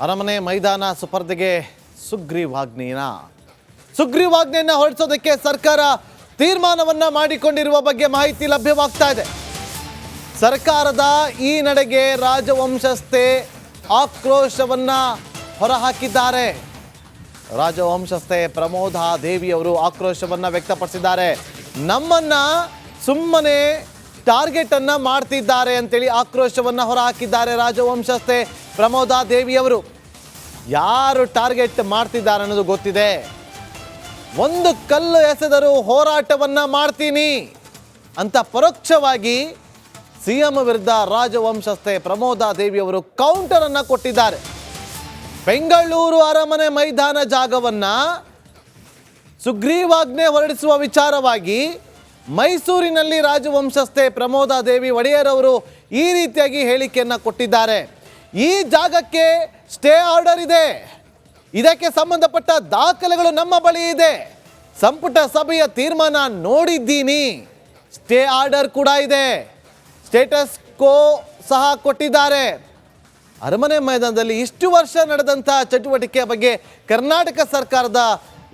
ಅರಮನೆ ಮೈದಾನ ಸುಪರ್ದಿಗೆ ಸುಗ್ರೀವಾಜ್ಞೆಯನ್ನು ಹೊರಡಿಸೋದಕ್ಕೆ ಸರ್ಕಾರ ತೀರ್ಮಾನವನ್ನ ಮಾಡಿಕೊಂಡಿರುವ ಬಗ್ಗೆ ಮಾಹಿತಿ ಲಭ್ಯವಾಗ್ತಾ ಇದೆ. ಸರ್ಕಾರದ ಈ ನಡೆಗೆ ರಾಜವಂಶಸ್ಥೆ ಆಕ್ರೋಶವನ್ನ ಹೊರಹಾಕಿದ್ದಾರೆ. ರಾಜವಂಶಸ್ಥೆ ಪ್ರಮೋದಾ ದೇವಿ ಅವರು ಆಕ್ರೋಶವನ್ನ ವ್ಯಕ್ತಪಡಿಸಿದ್ದಾರೆ. ನಮ್ಮನ್ನ ಸುಮ್ಮನೆ ಟಾರ್ಗೆಟ್ ಅನ್ನ ಮಾಡ್ತಿದ್ದಾರೆ ಅಂತೇಳಿ ಆಕ್ರೋಶವನ್ನ ಹೊರಹಾಕಿದ್ದಾರೆ ರಾಜವಂಶಸ್ಥೆ ಪ್ರಮೋದಾ ದೇವಿ ಅವರು. ಯಾರು ಟಾರ್ಗೆಟ್ ಮಾಡ್ತಿದ್ದಾರೆ ಅನ್ನೋದು ಗೊತ್ತಿದೆ. ಒಂದು ಕಲ್ಲು ಎಸೆದರೂ ಹೋರಾಟವನ್ನ ಮಾಡ್ತೀನಿ ಅಂತ ಪರೋಕ್ಷವಾಗಿ ಸಿಎಂ ವಿರುದ್ಧ ರಾಜವಂಶಸ್ಥೆ ಪ್ರಮೋದಾ ದೇವಿ ಅವರು ಕೌಂಟರ್ ಅನ್ನ ಕೊಟ್ಟಿದ್ದಾರೆ. ಬೆಂಗಳೂರು ಅರಮನೆ ಮೈದಾನ ಜಾಗವನ್ನ ಸುಗ್ರೀವಾಜ್ಞೆ ಹೊರಡಿಸುವ ವಿಚಾರವಾಗಿ ಮೈಸೂರಿನಲ್ಲಿ ರಾಜವಂಶಸ್ಥೆ ಪ್ರಮೋದಾ ದೇವಿ ಒಡೆಯರ್ ಅವರು ಈ ರೀತಿಯಾಗಿ ಹೇಳಿಕೆಯನ್ನು ಕೊಟ್ಟಿದ್ದಾರೆ. ಈ ಜಾಗಕ್ಕೆ ಸ್ಟೇ ಆರ್ಡರ್ ಇದೆ, ಇದಕ್ಕೆ ಸಂಬಂಧಪಟ್ಟ ದಾಖಲೆಗಳು ನಮ್ಮ ಬಳಿ ಇದೆ, ಸಂಪುಟ ಸಭೆಯ ತೀರ್ಮಾನ ನೋಡಿದ್ದೀನಿ, ಸ್ಟೇ ಆರ್ಡರ್ ಕೂಡ ಇದೆ, ಸ್ಟೇಟಸ್ ಕೋ ಸಹ ಕೊಟ್ಟಿದ್ದಾರೆ. ಅರಮನೆ ಮೈದಾನದಲ್ಲಿ ಇಷ್ಟು ವರ್ಷ ನಡೆದಂಥ ಚಟುವಟಿಕೆಯ ಬಗ್ಗೆ ಕರ್ನಾಟಕ ಸರ್ಕಾರದ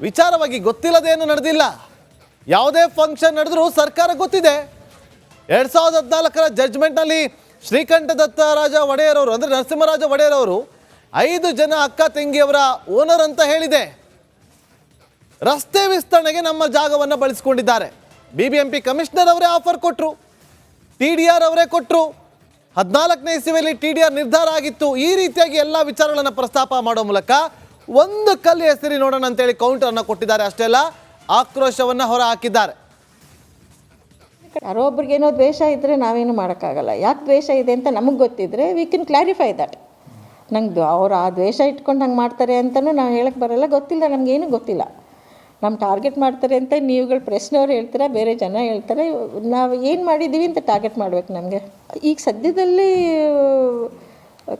ವಿಚಾರವಾಗಿ ಗೊತ್ತಿಲ್ಲದೇನು ನಡೆದಿಲ್ಲ. ಯಾವುದೇ ಫಂಕ್ಷನ್ ನಡೆದರೂ ಸರ್ಕಾರ ಗೊತ್ತಿದೆ. 2014ರ ಜಡ್ಜ್ಮೆಂಟ್ನಲ್ಲಿ ಶ್ರೀಕಂಠದತ್ತ ರಾಜ ಒಡೆಯರ್ ಅವರು ಅಂದರೆ ನರಸಿಂಹರಾಜ ಒಡೆಯರ್ ಅವರು 5 ಜನ ಅಕ್ಕ ತಂಗಿಯವರ ಓನರ್ ಅಂತ ಹೇಳಿದೆ. ರಸ್ತೆ ವಿಸ್ತರಣೆಗೆ ನಮ್ಮ ಜಾಗವನ್ನು ಬಳಸಿಕೊಂಡಿದ್ದಾರೆ. BBMP ಕಮಿಷನರ್ ಅವರೇ ಆಫರ್ ಕೊಟ್ಟರು, TDR ಅವರೇ ಕೊಟ್ಟರು. 14ನೇ ಇಸವಿಯಲ್ಲಿ TDR ನಿರ್ಧಾರ ಆಗಿತ್ತು. ಈ ರೀತಿಯಾಗಿ ಎಲ್ಲ ವಿಚಾರಗಳನ್ನು ಪ್ರಸ್ತಾಪ ಮಾಡೋ ಮೂಲಕ ಒಂದು ಕಲ್ಲು ಹೆಸರಿ ನೋಡೋಣ ಅಂತೇಳಿ ಕೌಂಟರ್ ಅನ್ನು ಕೊಟ್ಟಿದ್ದಾರೆ. ಅಷ್ಟೇ ಅಲ್ಲ, ಆಕ್ರೋಶವನ್ನು ಹೊರ ಹಾಕಿದ್ದಾರೆ. ಯಾರೋ ಒಬ್ರಿಗೇನೋ ದ್ವೇಷ ಇದ್ದರೆ ನಾವೇನು ಮಾಡೋಕ್ಕಾಗಲ್ಲ. ಯಾಕೆ ದ್ವೇಷ ಇದೆ ಅಂತ ನಮಗೆ ಗೊತ್ತಿದ್ದರೆ ವಿ ಕ್ಯಾನ್ ಕ್ಲಾರಿಫೈ ದಟ್. ನಂಗೆ ಅವ್ರು ಆ ದ್ವೇಷ ಇಟ್ಕೊಂಡು ಹಂಗೆ ಮಾಡ್ತಾರೆ ಅಂತಲೂ ನಾವು ಹೇಳಕ್ಕೆ ಬರೋಲ್ಲ. ಗೊತ್ತಿಲ್ಲ, ನಮಗೇನು ಗೊತ್ತಿಲ್ಲ. ನಮ್ಮ ಟಾರ್ಗೆಟ್ ಮಾಡ್ತಾರೆ ಅಂತ ನೀವುಗಳು ಪ್ರಶ್ನೆಯವ್ರು ಹೇಳ್ತೀರಾ, ಬೇರೆ ಜನ ಹೇಳ್ತಾರೆ. ನಾವು ಏನು ಮಾಡಿದ್ದೀವಿ ಅಂತ ಟಾರ್ಗೆಟ್ ಮಾಡಬೇಕು ನಮಗೆ. ಈಗ ಸದ್ಯದಲ್ಲಿ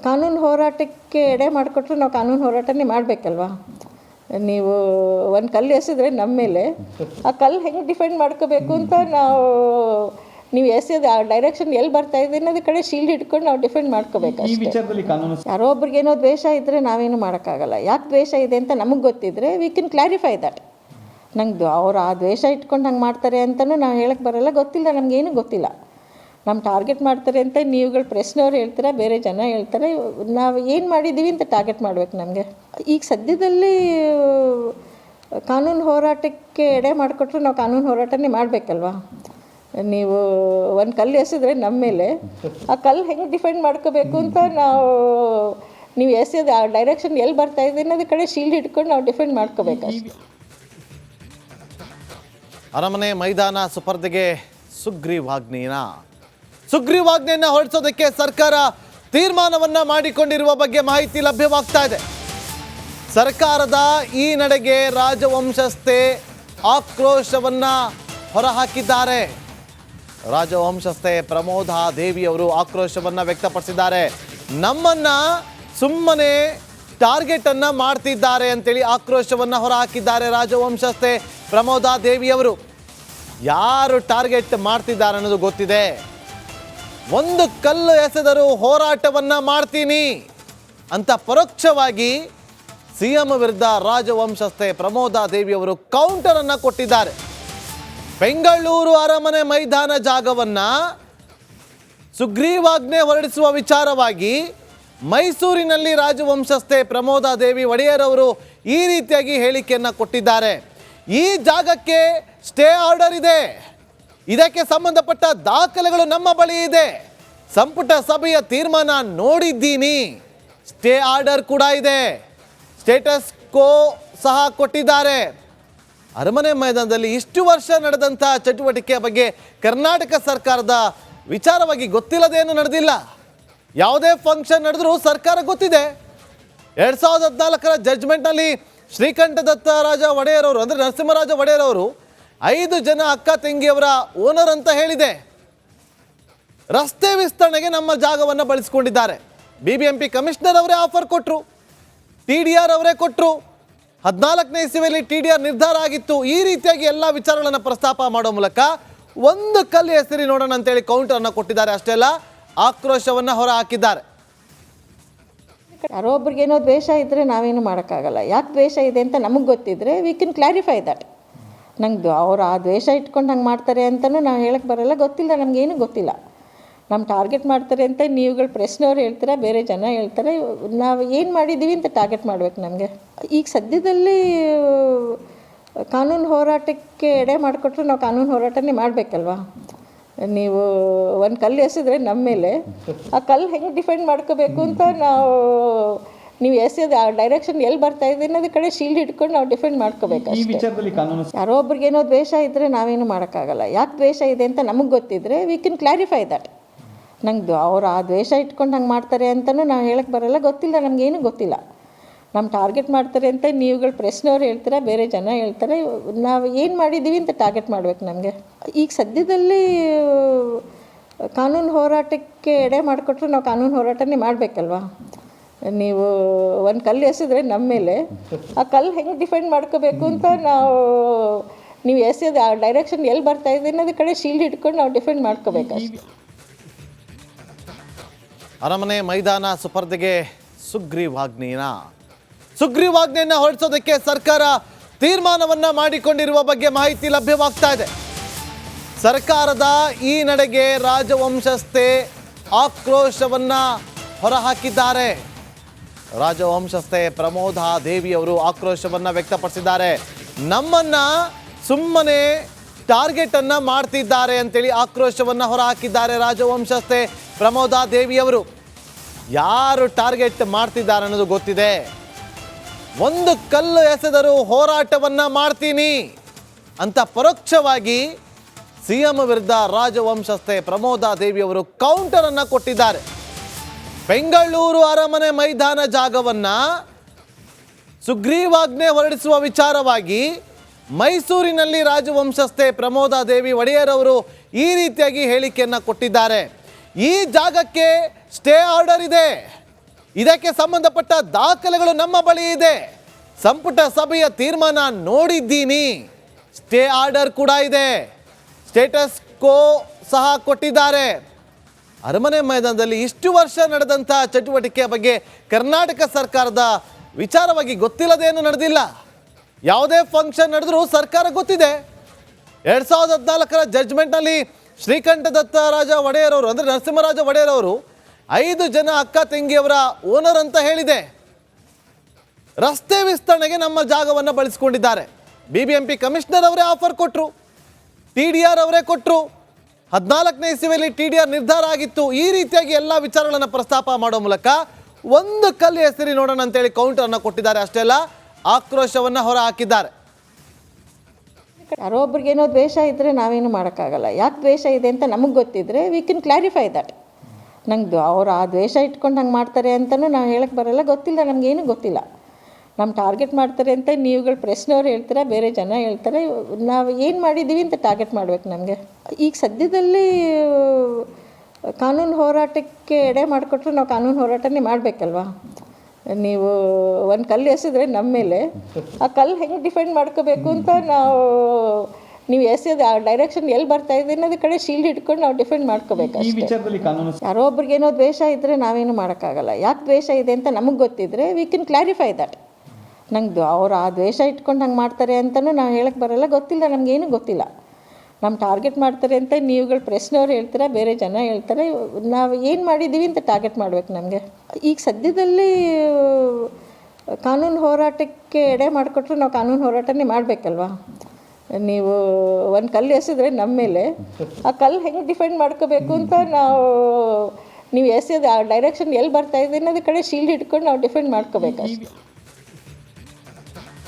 ಕಾನೂನು ಹೋರಾಟಕ್ಕೆ ಎಡೆ ಮಾಡಿಕೊಟ್ರೆ ನಾವು ಕಾನೂನು ಹೋರಾಟನೇ ಮಾಡಬೇಕಲ್ವಾ. ನೀವು ಒಂದು ಕಲ್ಲು ಎಸೆದ್ರೆ ನಮ್ಮ ಮೇಲೆ ಆ ಕಲ್ಲು ಹೆಂಗೆ ಡಿಫೆಂಡ್ ಮಾಡ್ಕೋಬೇಕು ಅಂತ ನೀವು ಎಸೆಯೋದು ಆ ಡೈರೆಕ್ಷನ್ ಎಲ್ಲಿ ಬರ್ತಾ ಇದೆ ಅನ್ನೋದು ಕಡೆ ಶೀಲ್ಡ್ ಹಿಡ್ಕೊಂಡು ನಾವು ಡಿಫೆಂಡ್ ಮಾಡ್ಕೋಬೇಕು ಅಷ್ಟೇ. ಯಾರೋ ಒಬ್ರಿಗೇನೋ ದ್ವೇಷ ಇದ್ದರೆ ನಾವೇನು ಮಾಡೋಕ್ಕಾಗಲ್ಲ. ಯಾಕೆ ದ್ವೇಷ ಇದೆ ಅಂತ ನಮಗೆ ಗೊತ್ತಿದ್ದರೆ ವಿ ಕ್ಯಾನ್ ಕ್ಲಾರಿಫೈ ದಟ್. ನಂಗೆ ಅವ್ರು ಆ ದ್ವೇಷ ಇಟ್ಕೊಂಡು ಹಂಗೆ ಮಾಡ್ತಾರೆ ಅಂತಲೂ ನಾವು ಹೇಳಕ್ಕೆ ಬರೋಲ್ಲ. ಗೊತ್ತಿಲ್ಲ, ನಮಗೇನು ಗೊತ್ತಿಲ್ಲ. ನಮ್ಮ ಟಾರ್ಗೆಟ್ ಮಾಡ್ತಾರೆ ಅಂತ ನೀವುಗಳು ಪ್ರಶ್ನೆಯವ್ರು ಹೇಳ್ತೀರಾ, ಬೇರೆ ಜನ ಹೇಳ್ತಾರೆ. ನಾವು ಏನು ಮಾಡಿದ್ದೀವಿ ಅಂತ ಟಾರ್ಗೆಟ್ ಮಾಡಬೇಕು ನಮಗೆ. ಈಗ ಸದ್ಯದಲ್ಲಿ ಕಾನೂನು ಹೋರಾಟಕ್ಕೆ ಎಡೆ ಮಾಡಿಕೊಟ್ರೆ ನಾವು ಕಾನೂನು ಹೋರಾಟನೇ ಮಾಡಬೇಕಲ್ವಾ. ನೀವು ಒಂದು ಕಲ್ಲು ಎಸೆದ್ರೆ ನಮ್ಮ ಮೇಲೆ ಆ ಕಲ್ಲು ಹೆಂಗೆ ಡಿಫೆಂಡ್ ಮಾಡ್ಕೋಬೇಕು ಅಂತ ನೀವು ಎಸೆಯೋದು ಆ ಡೈರೆಕ್ಷನ್ ಎಲ್ಲಿ ಬರ್ತಾ ಇದೆ ಅನ್ನೋದು ಕಡೆ ಶೀಲ್ಡ್ ಹಿಡ್ಕೊಂಡು ನಾವು ಡಿಫೆಂಡ್ ಮಾಡ್ಕೋಬೇಕು ಅಷ್ಟೇ. ಅರಮನೆ ಮೈದಾನ ಸುಪರ್ದಿಗೆ ಸುಗ್ರೀವಾಜ್ಞೆಯನ್ನು ಹೊರಡಿಸೋದಕ್ಕೆ ಸರ್ಕಾರ ತೀರ್ಮಾನವನ್ನ ಮಾಡಿಕೊಂಡಿರುವ ಬಗ್ಗೆ ಮಾಹಿತಿ ಲಭ್ಯವಾಗ್ತಾ ಇದೆ. ಸರ್ಕಾರದ ಈ ನಡೆಗೆ ರಾಜವಂಶಸ್ಥೆ ಆಕ್ರೋಶವನ್ನ ಹೊರಹಾಕಿದ್ದಾರೆ. ರಾಜವಂಶಸ್ಥೆ ಪ್ರಮೋದಾ ದೇವಿ ಅವರು ಆಕ್ರೋಶವನ್ನ ವ್ಯಕ್ತಪಡಿಸಿದ್ದಾರೆ. ನಮ್ಮನ್ನ ಸುಮ್ಮನೆ ಟಾರ್ಗೆಟ್ ಅನ್ನ ಮಾಡ್ತಿದ್ದಾರೆ ಅಂತೇಳಿ ಆಕ್ರೋಶವನ್ನ ಹೊರಹಾಕಿದ್ದಾರೆ ರಾಜವಂಶಸ್ಥೆ ಪ್ರಮೋದಾ ದೇವಿ ಅವರು. ಯಾರು ಟಾರ್ಗೆಟ್ ಮಾಡ್ತಿದ್ದಾರೆ ಅನ್ನೋದು ಗೊತ್ತಿದೆ. ಒಂದು ಕಲ್ಲು ಎಸೆದರೂ ಹೋರಾಟವನ್ನ ಮಾಡ್ತೀನಿ ಅಂತ ಪರೋಕ್ಷವಾಗಿ ಸಿಎಂ ವಿರುದ್ಧ ರಾಜವಂಶಸ್ಥೆ ಪ್ರಮೋದಾ ದೇವಿ ಅವರು ಕೌಂಟರ್ ಅನ್ನ ಕೊಟ್ಟಿದ್ದಾರೆ. ಬೆಂಗಳೂರು ಅರಮನೆ ಮೈದಾನ ಜಾಗವನ್ನ ಸುಗ್ರೀವಾಜ್ಞೆ ಹೊರಡಿಸುವ ವಿಚಾರವಾಗಿ ಮೈಸೂರಿನಲ್ಲಿ ರಾಜವಂಶಸ್ಥೆ ಪ್ರಮೋದಾ ದೇವಿ ಒಡೆಯರ್ ಅವರು ಈ ರೀತಿಯಾಗಿ ಹೇಳಿಕೆಯನ್ನು ಕೊಟ್ಟಿದ್ದಾರೆ. ಈ ಜಾಗಕ್ಕೆ ಸ್ಟೇ ಆರ್ಡರ್ ಇದೆ, ಇದಕ್ಕೆ ಸಂಬಂಧಪಟ್ಟ ದಾಖಲೆಗಳು ನಮ್ಮ ಬಳಿ ಇದೆ, ಸಂಪುಟ ಸಭೆಯ ತೀರ್ಮಾನ ನೋಡಿದ್ದೀನಿ, ಸ್ಟೇ ಆರ್ಡರ್ ಕೂಡ ಇದೆ, ಸ್ಟೇಟಸ್ ಕೋ ಸಹ ಕೊಟ್ಟಿದ್ದಾರೆ. ಅರಮನೆ ಮೈದಾನದಲ್ಲಿ ಇಷ್ಟು ವರ್ಷ ನಡೆದಂಥ ಚಟುವಟಿಕೆಯ ಬಗ್ಗೆ ಕರ್ನಾಟಕ ಸರ್ಕಾರದ ವಿಚಾರವಾಗಿ ಗೊತ್ತಿಲ್ಲದೇನು ನಡೆದಿಲ್ಲ. ಯಾವುದೇ ಫಂಕ್ಷನ್ ನಡೆದರೂ ಸರ್ಕಾರ ಗೊತ್ತಿದೆ. 2014ರ ಜಡ್ಜ್ಮೆಂಟ್ನಲ್ಲಿ ಶ್ರೀಕಂಠದತ್ತ ರಾಜ ಒಡೆಯರ್ ಅವರು ಅಂದರೆ ನರಸಿಂಹರಾಜ ಒಡೆಯರ್ ಅವರು 5 ಜನ ಅಕ್ಕ ತಂಗಿಯವರ ಓನರ್ ಅಂತ ಹೇಳಿದೆ. ರಸ್ತೆ ವಿಸ್ತರಣೆಗೆ ನಮ್ಮ ಜಾಗವನ್ನು ಬಳಸಿಕೊಂಡಿದ್ದಾರೆ. BBMP ಕಮಿಷನರ್ ಅವರೇ ಆಫರ್ ಕೊಟ್ಟರು, TDR ಅವರೇ ಕೊಟ್ಟರು. 14ನೇ ಇಸವಿಯಲ್ಲಿ TDR ನಿರ್ಧಾರ ಆಗಿತ್ತು. ಈ ರೀತಿಯಾಗಿ ಎಲ್ಲ ವಿಚಾರಗಳನ್ನು ಪ್ರಸ್ತಾಪ ಮಾಡೋ ಮೂಲಕ ಒಂದು ಕಲ್ಲು ಹೆಸರಿ ನೋಡೋಣ ಅಂತೇಳಿ ಕೌಂಟರ್ ಅನ್ನು ಕೊಟ್ಟಿದ್ದಾರೆ. ಅಷ್ಟೇ ಅಲ್ಲ, ಆಕ್ರೋಶವನ್ನು ಹೊರ ಹಾಕಿದ್ದಾರೆ. ಯಾರೋ ಒಬ್ರಿಗೇನೋ ದ್ವೇಷ ಇದ್ದರೆ ನಾವೇನು ಮಾಡೋಕ್ಕಾಗಲ್ಲ. ಯಾಕೆ ದ್ವೇಷ ಇದೆ ಅಂತ ನಮಗೆ ಗೊತ್ತಿದ್ದರೆ ವಿ ಕ್ಯಾನ್ ಕ್ಲಾರಿಫೈ ದಟ್. ನಂಗೆ ಅವ್ರು ಆ ದ್ವೇಷ ಇಟ್ಕೊಂಡು ಹಂಗೆ ಮಾಡ್ತಾರೆ ಅಂತಲೂ ನಾವು ಹೇಳಕ್ಕೆ ಬರೋಲ್ಲ, ಗೊತ್ತಿಲ್ಲ, ನಮಗೇನು ಗೊತ್ತಿಲ್ಲ. ನಮ್ಮ ಟಾರ್ಗೆಟ್ ಮಾಡ್ತಾರೆ ಅಂತ ನೀವುಗಳು ಪ್ರಶ್ನೆಯವ್ರು ಹೇಳ್ತೀರಾ, ಬೇರೆ ಜನ ಹೇಳ್ತಾರೆ. ನಾವು ಏನು ಮಾಡಿದ್ದೀವಿ ಅಂತ ಟಾರ್ಗೆಟ್ ಮಾಡಬೇಕು ನಮಗೆ. ಈಗ ಸದ್ಯದಲ್ಲಿ ಕಾನೂನು ಹೋರಾಟಕ್ಕೆ ಎಡೆ ಮಾಡಿಕೊಟ್ರೆ ನಾವು ಕಾನೂನು ಹೋರಾಟನೇ ಮಾಡಬೇಕಲ್ವಾ. ನೀವು ಒಂದು ಕಲ್ಲು ಎಸೆದ್ರೆ ನಮ್ಮ ಮೇಲೆ ಆ ಕಲ್ಲು ಹೆಂಗೆ ಡಿಫೆಂಡ್ ಮಾಡ್ಕೋಬೇಕು ಅಂತ ನಾವು ನೀವು ಎಸೆಯೋದು ಆ ಡೈರೆಕ್ಷನ್ ಎಲ್ಲಿ ಬರ್ತಾ ಇದೆ ಅನ್ನೋದು ಕಡೆ ಶೀಲ್ಡ್ ಹಿಡ್ಕೊಂಡು ನಾವು ಡಿಫೆಂಡ್ ಮಾಡ್ಕೋಬೇಕು. ಯಾರೋ ಒಬ್ರಿಗೇನೋ ದ್ವೇಷ ಇದ್ದರೆ ನಾವೇನು ಮಾಡೋಕ್ಕಾಗಲ್ಲ. ಯಾಕೆ ದ್ವೇಷ ಇದೆ ಅಂತ ನಮಗೆ ಗೊತ್ತಿದ್ದರೆ ವಿ ಕ್ಯಾನ್ ಕ್ಲಾರಿಫೈ ದಟ್. ನಂಗೆ ಅವ್ರು ಆ ದ್ವೇಷ ಇಟ್ಕೊಂಡು ಹಂಗೆ ಮಾಡ್ತಾರೆ ಅಂತಲೂ ನಾವು ಹೇಳಕ್ಕೆ ಬರೋಲ್ಲ, ಗೊತ್ತಿಲ್ಲ, ನಮಗೇನು ಗೊತ್ತಿಲ್ಲ. ನಮ್ಮ ಟಾರ್ಗೆಟ್ ಮಾಡ್ತಾರೆ ಅಂತ ನೀವುಗಳು ಪ್ರಶ್ನೆಯವ್ರು ಹೇಳ್ತೀರಾ, ಬೇರೆ ಜನ ಹೇಳ್ತಾರೆ. ನಾವು ಏನು ಮಾಡಿದ್ದೀವಿ ಅಂತ ಟಾರ್ಗೆಟ್ ಮಾಡಬೇಕು ನಮಗೆ. ಈಗ ಸದ್ಯದಲ್ಲಿ ಕಾನೂನು ಹೋರಾಟಕ್ಕೆ ಎಡೆ ಮಾಡಿಕೊಟ್ರೆ ನಾವು ಕಾನೂನು ಹೋರಾಟನೇ ಮಾಡಬೇಕಲ್ವಾ. ನೀವು ಒಂದು ಕಲ್ಲು ಎಸೆದ್ರೆ ನಮ್ಮ ಮೇಲೆ ಆ ಕಲ್ಲು ಹೆಂಗೆ ಡಿಫೆಂಡ್ ಮಾಡ್ಕೋಬೇಕು ಅಂತ ನಾವು ನೀವು ಎಸೆಯೋದು ಆ ಡೈರೆಕ್ಷನ್ ಎಲ್ಲಿ ಬರ್ತಾ ಇದೆ ಅನ್ನೋದು ಕಡೆ ಶೀಲ್ಡ್ ಹಿಡ್ಕೊಂಡು ನಾವು ಡಿಫೆಂಡ್ ಮಾಡ್ಕೋಬೇಕು. ಅರಮನೆ ಮೈದಾನ ಸುಪರ್ದಿಗೆ ಸುಗ್ರೀವಾಜ್ಞೆಯನ್ನು ಹೊರಡಿಸೋದಕ್ಕೆ ಸರ್ಕಾರ ತೀರ್ಮಾನವನ್ನ ಮಾಡಿಕೊಂಡಿರುವ ಬಗ್ಗೆ ಮಾಹಿತಿ ಲಭ್ಯವಾಗ್ತಾ ಇದೆ. ಸರ್ಕಾರದ ಈ ನಡೆಗೆ ರಾಜವಂಶಸ್ಥೆ ಆಕ್ರೋಶವನ್ನ ಹೊರಹಾಕಿದ್ದಾರೆ. ರಾಜವಂಶಸ್ಥೆ ಪ್ರಮೋದಾ ದೇವಿಯವರು ಆಕ್ರೋಶವನ್ನ ವ್ಯಕ್ತಪಡಿಸಿದ್ದಾರೆ. ನಮ್ಮನ್ನ ಸುಮ್ಮನೆ ಟಾರ್ಗೆಟ್ ಅನ್ನ ಮಾಡ್ತಿದ್ದಾರೆ ಅಂತೇಳಿ ಆಕ್ರೋಶವನ್ನ ಹೊರಹಾಕಿದ್ದಾರೆ ರಾಜವಂಶಸ್ಥೆ ಪ್ರಮೋದಾ ದೇವಿಯವರು. ಯಾರು ಟಾರ್ಗೆಟ್ ಮಾಡ್ತಿದ್ದಾರೆ ಅನ್ನೋದು ಗೊತ್ತಿದೆ. ಒಂದು ಕಲ್ಲು ಎಸೆದರೂ ಹೋರಾಟವನ್ನ ಮಾಡ್ತೀನಿ ಅಂತ ಪರೋಕ್ಷವಾಗಿ ಸಿಎಂ ವಿರುದ್ಧ ರಾಜವಂಶಸ್ಥೆ ಪ್ರಮೋದಾ ದೇವಿಯವರು ಕೌಂಟರ್ ಅನ್ನ ಕೊಟ್ಟಿದ್ದಾರೆ. ಬೆಂಗಳೂರು ಅರಮನೆ ಮೈದಾನ ಜಾಗವನ್ನ ಸುಗ್ರೀವಾಜ್ಞೆ ಹೊರಡಿಸುವ ವಿಚಾರವಾಗಿ ಮೈಸೂರಿನಲ್ಲಿ ರಾಜವಂಶಸ್ಥೆ ಪ್ರಮೋದಾ ದೇವಿ ಒಡೆಯರ್ ಅವರು ಈ ರೀತಿಯಾಗಿ ಹೇಳಿಕೆಯನ್ನ ಕೊಟ್ಟಿದ್ದಾರೆ. ಈ ಜಾಗಕ್ಕೆ ಸ್ಟೇ ಆರ್ಡರ್ ಇದೆ, ಇದಕ್ಕೆ ಸಂಬಂಧಪಟ್ಟ ದಾಖಲೆಗಳು ನಮ್ಮ ಬಳಿ ಇದೆ, ಸಂಪುಟ ಸಭೆಯ ತೀರ್ಮಾನ ನೋಡಿದ್ದೀನಿ, ಸ್ಟೇ ಆರ್ಡರ್ ಕೂಡ ಇದೆ, ಸ್ಟೇಟಸ್ ಕೋ ಸಹ ಕೊಟ್ಟಿದ್ದಾರೆ. ಅರಮನೆ ಮೈದಾನದಲ್ಲಿ ಇಷ್ಟು ವರ್ಷ ನಡೆದಂಥ ಚಟುವಟಿಕೆಯ ಬಗ್ಗೆ ಕರ್ನಾಟಕ ಸರ್ಕಾರದ ವಿಚಾರವಾಗಿ ಗೊತ್ತಿಲ್ಲದೇನು ನಡೆದಿಲ್ಲ. ಯಾವುದೇ ಫಂಕ್ಷನ್ ನಡೆದರೂ ಸರ್ಕಾರ ಗೊತ್ತಿದೆ. 2014ರ ಜಡ್ಜ್ಮೆಂಟ್ನಲ್ಲಿ ಶ್ರೀಕಂಠದತ್ತ ರಾಜ ಒಡೆಯರ್ ಅವರು ಅಂದರೆ ನರಸಿಂಹರಾಜ ಒಡೆಯರ್ ಅವರು 5 ಜನ ಅಕ್ಕ ತಂಗಿಯವರ ಓನರ್ ಅಂತ ಹೇಳಿದೆ. ರಸ್ತೆ ವಿಸ್ತರಣೆಗೆ ನಮ್ಮ ಜಾಗವನ್ನು ಬಳಸಿಕೊಂಡಿದ್ದಾರೆ. BBMP ಕಮಿಷನರ್ ಅವರೇ ಆಫರ್ ಕೊಟ್ಟರು, TDR ಅವರೇ ಕೊಟ್ಟರು. 14ನೇ ಇಸವಿಯಲ್ಲಿ TDR ನಿರ್ಧಾರ ಆಗಿತ್ತು. ಈ ರೀತಿಯಾಗಿ ಎಲ್ಲ ವಿಚಾರಗಳನ್ನು ಪ್ರಸ್ತಾಪ ಮಾಡೋ ಮೂಲಕ ಒಂದು ಕಲ್ಲು ಹೆಸರಿ ನೋಡೋಣ ಅಂತೇಳಿ ಕೌಂಟರ್ನ ಕೊಟ್ಟಿದ್ದಾರೆ. ಅಷ್ಟೇ ಅಲ್ಲ, ಆಕ್ರೋಶವನ್ನು ಹೊರ ಹಾಕಿದ್ದಾರೆ. ಯಾರೋ ಒಬ್ರಿಗೇನೋ ದ್ವೇಷ ಇದ್ದರೆ ನಾವೇನು ಮಾಡೋಕ್ಕಾಗಲ್ಲ. ಯಾಕೆ ದ್ವೇಷ ಇದೆ ಅಂತ ನಮಗೆ ಗೊತ್ತಿದ್ದರೆ ವಿ ಕ್ಯಾನ್ ಕ್ಲಾರಿಫೈ ದಟ್. ನಂಗೆ ಅವ್ರು ಆ ದ್ವೇಷ ಇಟ್ಕೊಂಡು ಹಂಗೆ ಮಾಡ್ತಾರೆ ಅಂತಲೂ ನಾವು ಹೇಳಕ್ಕೆ ಬರೋಲ್ಲ, ಗೊತ್ತಿಲ್ಲ, ನಮಗೇನು ಗೊತ್ತಿಲ್ಲ. ನಮ್ಮ ಟಾರ್ಗೆಟ್ ಮಾಡ್ತಾರೆ ಅಂತ ನೀವುಗಳು ಪ್ರಶ್ನೆಯವ್ರು ಹೇಳ್ತೀರಾ, ಬೇರೆ ಜನ ಹೇಳ್ತಾರೆ. ನಾವು ಏನು ಮಾಡಿದ್ದೀವಿ ಅಂತ ಟಾರ್ಗೆಟ್ ಮಾಡಬೇಕು ನಮಗೆ. ಈಗ ಸದ್ಯದಲ್ಲಿ ಕಾನೂನು ಹೋರಾಟಕ್ಕೆ ಎಡೆ ಮಾಡಿಕೊಟ್ರೆ ನಾವು ಕಾನೂನು ಹೋರಾಟನೇ ಮಾಡಬೇಕಲ್ವಾ. ನೀವು ಒಂದು ಕಲ್ಲು ಎಸೆದ್ರೆ ನಮ್ಮ ಮೇಲೆ ಆ ಕಲ್ಲು ಹೆಂಗೆ ಡಿಫೆಂಡ್ ಮಾಡ್ಕೋಬೇಕು ಅಂತ ನಾವು ನೀವು ಎಸೆಯೋದು ಆ ಡೈರೆಕ್ಷನ್ ಎಲ್ಲಿ ಬರ್ತಾ ಇದೆ ಅನ್ನೋದು ಕಡೆ ಶೀಲ್ಡ್ ಹಿಡ್ಕೊಂಡು ನಾವು ಡಿಫೆಂಡ್ ಮಾಡ್ಕೋಬೇಕು. ಯಾರೋ ಒಬ್ರಿಗೇನೋ ದ್ವೇಷ ಇದ್ದರೆ ನಾವೇನು ಮಾಡೋಕ್ಕಾಗಲ್ಲ. ಯಾಕೆ ದ್ವೇಷ ಇದೆ ಅಂತ ನಮಗೆ ಗೊತ್ತಿದ್ದರೆ ವಿ ಕ್ಯಾನ್ ಕ್ಲಾರಿಫೈ ದಟ್. ನಂಗೆ ಅವ್ರು ಆ ದ್ವೇಷ ಇಟ್ಕೊಂಡು ಹಂಗೆ ಮಾಡ್ತಾರೆ ಅಂತಲೂ ನಾವು ಹೇಳಕ್ಕೆ ಬರೋಲ್ಲ, ಗೊತ್ತಿಲ್ಲ, ನಮಗೇನು ಗೊತ್ತಿಲ್ಲ. ನಮ್ಮ ಟಾರ್ಗೆಟ್ ಮಾಡ್ತಾರೆ ಅಂತ ನೀವುಗಳು ಪ್ರಶ್ನೆಯವ್ರು ಹೇಳ್ತೀರಾ, ಬೇರೆ ಜನ ಹೇಳ್ತಾರೆ. ನಾವು ಏನು ಮಾಡಿದ್ದೀವಿ ಅಂತ ಟಾರ್ಗೆಟ್ ಮಾಡಬೇಕು ನಮಗೆ. ಈಗ ಸದ್ಯದಲ್ಲಿ ಕಾನೂನು ಹೋರಾಟಕ್ಕೆ ಎಡೆ ಮಾಡಿಕೊಟ್ರೆ ನಾವು ಕಾನೂನು ಹೋರಾಟನೇ ಮಾಡಬೇಕಲ್ವಾ. ನೀವು ಒಂದು ಕಲ್ಲು ಎಸೆದ್ರೆ ನಮ್ಮ ಮೇಲೆ ಆ ಕಲ್ಲು ಹೆಂಗೆ ಡಿಫೆಂಡ್ ಮಾಡ್ಕೋಬೇಕು ಅಂತ ನಾವು ನೀವು ಎಸೆಯೋದು ಆ ಡೈರೆಕ್ಷನ್ ಎಲ್ಲಿ ಬರ್ತಾ ಇದೆ ಅನ್ನೋದು ಕಡೆ ಶೀಲ್ಡ್ ಹಿಡ್ಕೊಂಡು ನಾವು ಡಿಫೆಂಡ್ ಮಾಡ್ಕೋಬೇಕು.